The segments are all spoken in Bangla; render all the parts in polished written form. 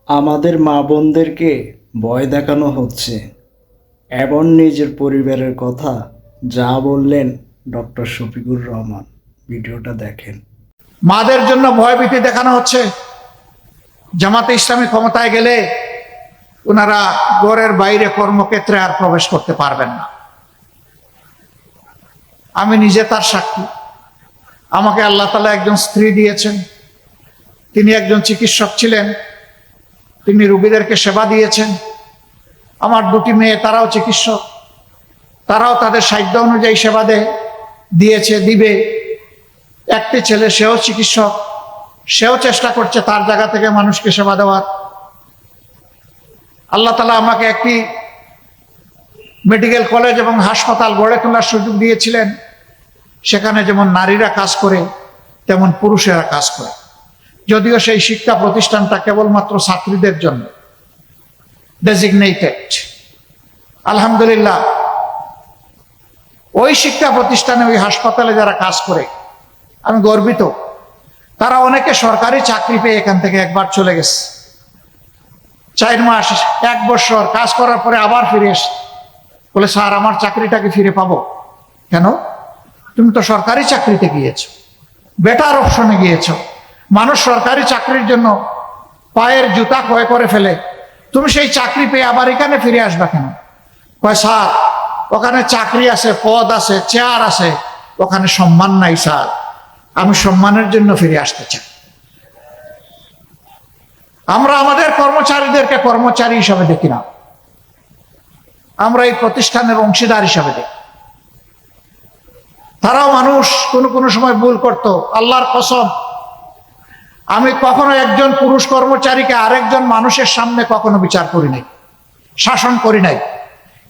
আমাদের মা বোনদেরকে ভয় দেখানো হচ্ছে এবং নিজের পরিবারের কথা যা বললেন ডক্টর শফিকুর রহমান। ভিডিওটা দেখেন। মাদের জন্য ভয়ভীতি দেখানো হচ্ছে। জামাতে ইসলামী ক্ষমতায় গেলে ওনারা ঘরের বাইরে কর্মক্ষেত্রে আর প্রবেশ করতে পারবেন না। আমি নিজে তার সাক্ষী। আমাকে আল্লাহ তাআলা একজন স্ত্রী দিয়েছেন, তিনি একজন চিকিৎসক ছিলেন, তিনি রোগীদেরকে সেবা দিয়েছেন। আমার দুটি মেয়ে, তারাও চিকিৎসক, তারাও তাদের সাধ্য অনুযায়ী সেবা দিয়েছে, দিবে। একটি ছেলে, সেও চিকিৎসক, সেও চেষ্টা করছে তার জায়গা থেকে মানুষকে সেবা দেওয়ার। আল্লাহ তাআলা আমাকে একটি মেডিকেল কলেজ এবং হাসপাতাল গড়ে তোলার সুযোগ দিয়েছিলেন। সেখানে যেমন নারীরা কাজ করে তেমন পুরুষেরা কাজ করে, যদিও সেই শিক্ষা প্রতিষ্ঠানটা কেবলমাত্র ছাত্রীদের জন্য ডেজিগনেটেড। আলহামদুলিল্লাহ, ওই শিক্ষা প্রতিষ্ঠানে, ওই হাসপাতালে যারা কাজ করে আমি গর্বিত। তারা অনেকে সরকারি চাকরি পেয়ে এখান থেকে একবার চলে গেছে, 4 মাস 1 বছর কাজ করার পরে আবার ফিরে এসে বলে, স্যার আমার চাকরিটাকে ফিরে পাবো? কেন? তুমি তো সরকারি চাকরিতে গিয়েছো, বেটার অপশনে গিয়েছো। মানুষ সরকারি চাকরির জন্য পায়ের জুতা ক্ষয় করে ফেলে, তুমি সেই চাকরি পেয়ে আবার এখানে ফিরে আসবা কেন? কয়, স্যার ওখানে চাকরি আছে, পদ আছে, চেয়ার আছে, ওখানে সম্মান নাই স্যার, আমি সম্মানের জন্য ফিরে আসতে চাই। আমরা আমাদের কর্মচারীদেরকে কর্মচারী হিসাবে দেখি না, আমরা এই প্রতিষ্ঠানের অংশীদার হিসাবে দেখি। তারাও মানুষ, কোনো সময় ভুল করতো। আল্লাহর কসম, আমি কখনো একজন পুরুষ কর্মচারীকে আরেকজন মানুষের সামনে কখনো বিচার করি নাই, শাসন করি নাই।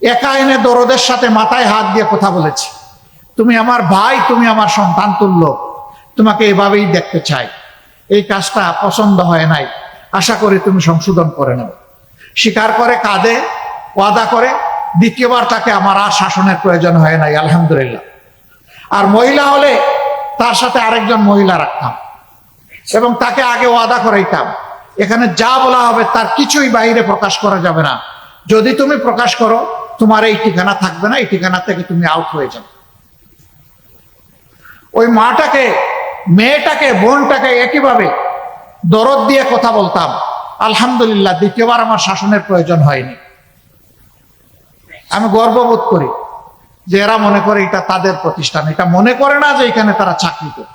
একা এনে দরদের সাথে মাথায় হাত দিয়ে কথা বলেছি, তুমি আমার ভাই, তুমি আমার সন্তান তুল্য, তোমাকে এভাবেই দেখতে চাই। এই কাজটা পছন্দ হয় নাই, আশা করি তুমি সংশোধন করে নেবে। স্বীকার করে, কাঁদে, ওয়াদা করে। দ্বিতীয়বার তাকে আমার আর শাসনের প্রয়োজন হয় নাই, আলহামদুলিল্লাহ। আর মহিলা হলে তার সাথে আরেকজন মহিলা রাখতাম এবং তাকে আগে ওয়াদা করাইতাম, এখানে যা বলা হবে তার কিছুই বাইরে প্রকাশ করা যাবে না। যদি তুমি প্রকাশ করো, তোমার এই ঠিকানা থাকবে না, এই ঠিকানা থেকে তুমি আউট হয়ে যাবে। ওই মাটাকে, মেয়েটাকে, বোনটাকে একইভাবে দরদ দিয়ে কথা বলতাম। আলহামদুলিল্লাহ, দ্বিতীয়বার আমার শাসনের প্রয়োজন হয়নি। আমি গর্ববোধ করি যে এরা মনে করে এটা তাদের প্রতিষ্ঠান, এটা মনে করে না যে এখানে তারা চাকরি করে।